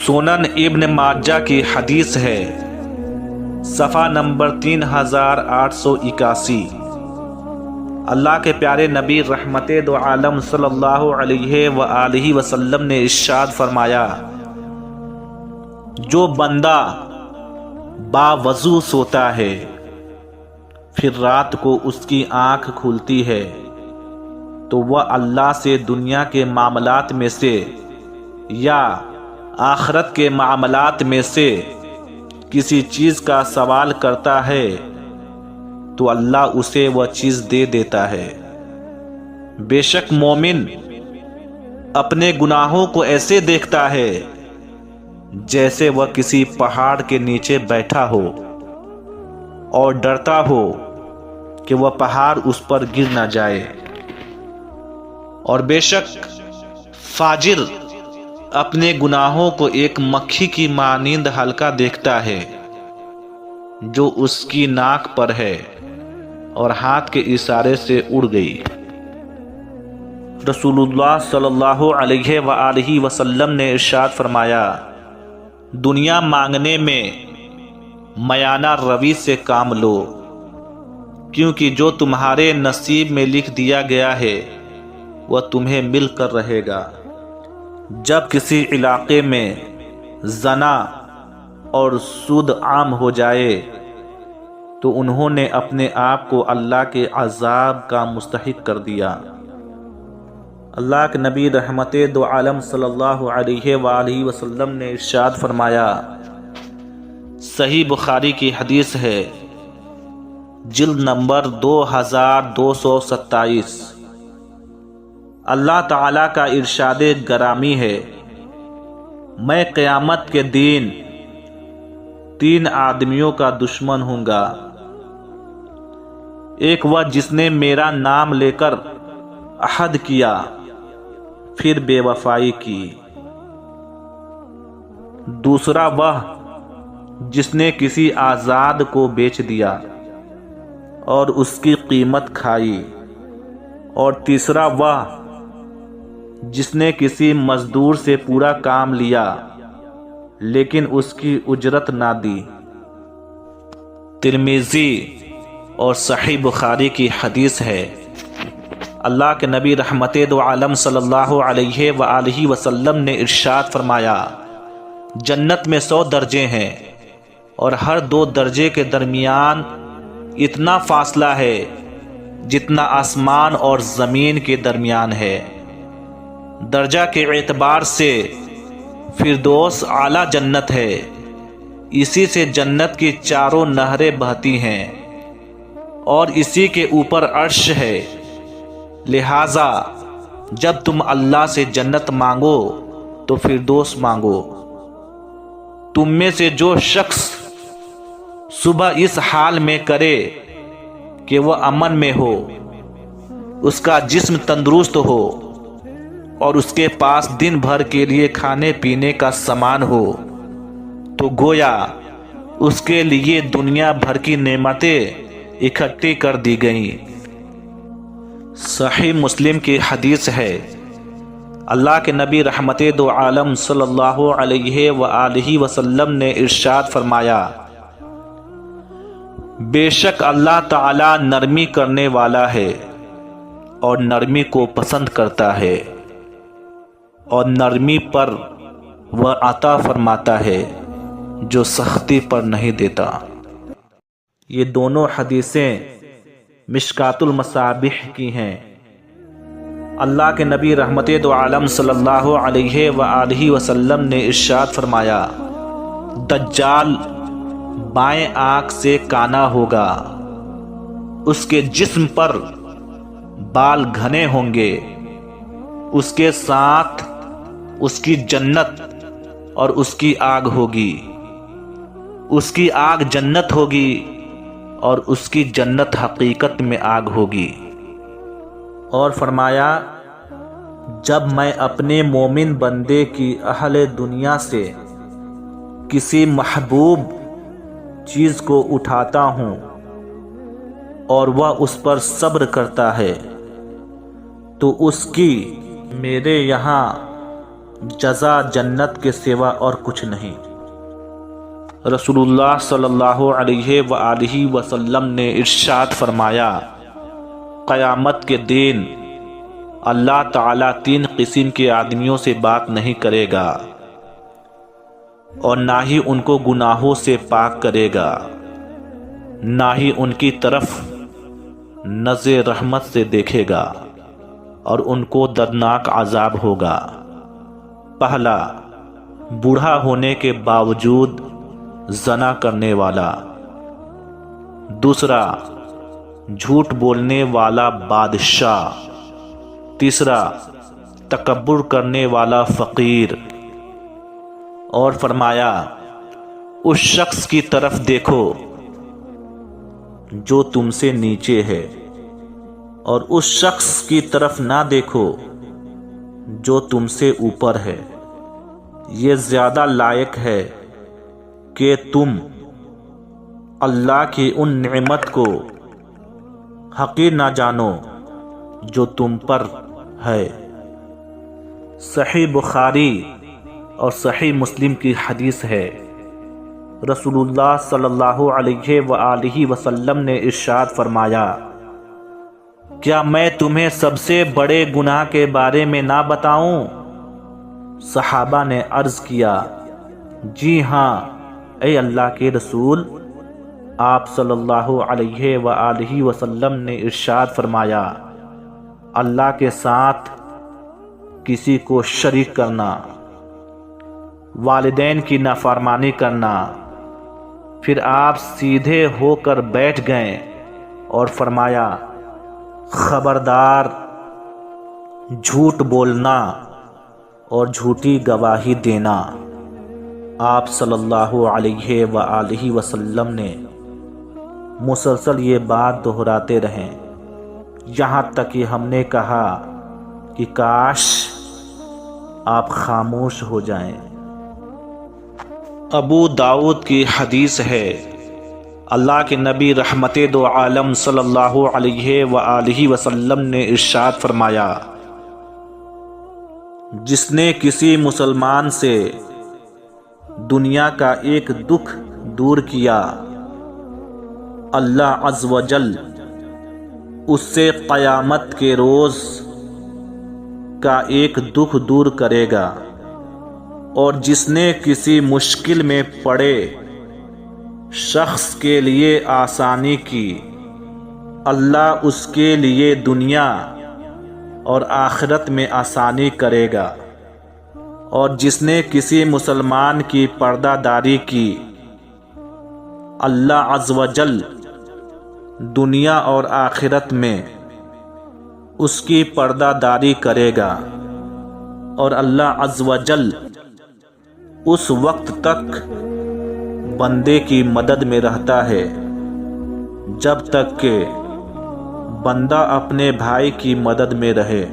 سنن ابن ماجہ کی حدیث ہے، صفحہ نمبر 3881۔ اللہ کے پیارے نبی رحمت دو عالم صلی اللہ علیہ وآلہ وسلم نے ارشاد فرمایا، جو بندہ باوضو سوتا ہے پھر رات کو اس کی آنکھ کھلتی ہے تو وہ اللہ سے دنیا کے معاملات میں سے یا آخرت کے معاملات میں سے کسی چیز کا سوال کرتا ہے تو اللہ اسے وہ چیز دے دیتا ہے۔ بے شک مومن اپنے گناہوں کو ایسے دیکھتا ہے جیسے وہ کسی پہاڑ کے نیچے بیٹھا ہو اور ڈرتا ہو کہ وہ پہاڑ اس پر گر نہ جائے، اور بے شک فاجر اپنے گناہوں کو ایک مکھی کی مانند ہلکا دیکھتا ہے جو اس کی ناک پر ہے اور ہاتھ کے اشارے سے اڑ گئی۔ رسول اللہ صلی اللہ علیہ وآلہ وسلم نے ارشاد فرمایا، دنیا مانگنے میں میانہ روی سے کام لو، کیونکہ جو تمہارے نصیب میں لکھ دیا گیا ہے وہ تمہیں مل کر رہے گا۔ جب کسی علاقے میں زنا اور سود عام ہو جائے تو انہوں نے اپنے آپ کو اللہ کے عذاب کا مستحق کر دیا۔ اللہ کے نبی رحمت دو عالم صلی اللہ علیہ وآلہ وسلم نے ارشاد فرمایا، صحیح بخاری کی حدیث ہے، جلد نمبر 2227۔ اللہ تعالیٰ کا ارشاد گرامی ہے، میں قیامت کے دن 3 آدمیوں کا دشمن ہوں گا، ایک وہ جس نے میرا نام لے کر عہد کیا پھر بے وفائی کی، دوسرا وہ جس نے کسی آزاد کو بیچ دیا اور اس کی قیمت کھائی، اور تیسرا وہ جس نے کسی مزدور سے پورا کام لیا لیکن اس کی اجرت نہ دی۔ ترمذی اور صحیح بخاری کی حدیث ہے، اللہ کے نبی رحمت دو عالم صلی اللہ علیہ وآلہ وسلم نے ارشاد فرمایا، جنت میں 100 درجے ہیں اور ہر 2 درجے کے درمیان اتنا فاصلہ ہے جتنا آسمان اور زمین کے درمیان ہے۔ درجہ کے اعتبار سے فردوس اعلیٰ جنت ہے، اسی سے جنت کی 4 نہریں بہتی ہیں اور اسی کے اوپر عرش ہے، لہٰذا جب تم اللہ سے جنت مانگو تو فردوس مانگو۔ تم میں سے جو شخص صبح اس حال میں کرے کہ وہ امن میں ہو، اس کا جسم تندرست ہو اور اس کے پاس دن بھر کے لیے کھانے پینے کا سامان ہو، تو گویا اس کے لیے دنیا بھر کی نعمتیں اکٹھی کر دی گئیں۔ صحیح مسلم کی حدیث ہے، اللہ کے نبی رحمت دو عالم صلی اللہ علیہ وآلہ وسلم نے ارشاد فرمایا، بے شک اللہ تعالی نرمی کرنے والا ہے اور نرمی کو پسند کرتا ہے، اور نرمی پر وہ عطا فرماتا ہے جو سختی پر نہیں دیتا۔ یہ دونوں حدیثیں مشکات المصابیح کی ہیں۔ اللہ کے نبی رحمت دو عالم صلی اللہ علیہ وآلہ وسلم نے ارشاد فرمایا، دجال بائیں آنکھ سے کانا ہوگا، اس کے جسم پر بال گھنے ہوں گے، اس کے ساتھ اس کی جنت اور اس کی آگ ہوگی، اس کی آگ جنت ہوگی اور اس کی جنت حقیقت میں آگ ہوگی۔ اور فرمایا، جب میں اپنے مومن بندے کی اہل دنیا سے کسی محبوب چیز کو اٹھاتا ہوں اور وہ اس پر صبر کرتا ہے تو اس کی میرے یہاں جزا جنت کے سوا اور کچھ نہیں۔ رسول اللہ صلی اللہ علیہ وآلہ وسلم نے ارشاد فرمایا، قیامت کے دن اللہ تعالیٰ 3 قسم کے آدمیوں سے بات نہیں کرے گا اور نہ ہی ان کو گناہوں سے پاک کرے گا، نہ ہی ان کی طرف نظر رحمت سے دیکھے گا اور ان کو دردناک عذاب ہوگا۔ پہلا، بوڑھا ہونے کے باوجود زنا کرنے والا۔ دوسرا، جھوٹ بولنے والا بادشاہ۔ تیسرا، تکبر کرنے والا فقیر۔ اور فرمایا، اس شخص کی طرف دیکھو جو تم سے نیچے ہے اور اس شخص کی طرف نہ دیکھو جو تم سے اوپر ہے۔ یہ زیادہ لائق ہے کہ تم اللہ کی ان نعمت کو حقیر نہ جانو جو تم پر ہے۔ صحیح بخاری اور صحیح مسلم کی حدیث ہے، رسول اللہ صلی اللہ علیہ وآلہ وسلم نے ارشاد فرمایا، کیا میں تمہیں سب سے بڑے گناہ کے بارے میں نہ بتاؤں؟ صحابہ نے عرض کیا، جی ہاں اے اللہ کے رسول۔ آپ صلی اللہ علیہ وآلہ وسلم نے ارشاد فرمایا، اللہ کے ساتھ کسی کو شریک کرنا، والدین کی نافرمانی کرنا۔ پھر آپ سیدھے ہو کر بیٹھ گئے اور فرمایا، خبردار، جھوٹ بولنا اور جھوٹی گواہی دینا۔ آپ صلی اللہ علیہ وآلہ وسلم نے مسلسل یہ بات دہراتے رہے، یہاں تک کہ ہم نے کہا کہ کاش آپ خاموش ہو جائیں۔ ابو داؤد کی حدیث ہے، اللہ کے نبی رحمت دو عالم صلی اللہ علیہ وآلہ وسلم نے ارشاد فرمایا، جس نے کسی مسلمان سے دنیا کا ایک دکھ دور کیا، اللہ عز و جل اس سے قیامت کے روز کا ایک دکھ دور کرے گا، اور جس نے کسی مشکل میں پڑے شخص کے لیے آسانی کی، اللہ اس کے لیے دنیا اور آخرت میں آسانی کرے گا، اور جس نے کسی مسلمان کی پردہ داری کی، اللہ عز و جل دنیا اور آخرت میں اس کی پردہ داری کرے گا، اور اللہ عز و جل اس وقت تک بندے کی مدد میں رہتا ہے جب تک کہ بندہ اپنے بھائی کی مدد میں رہے۔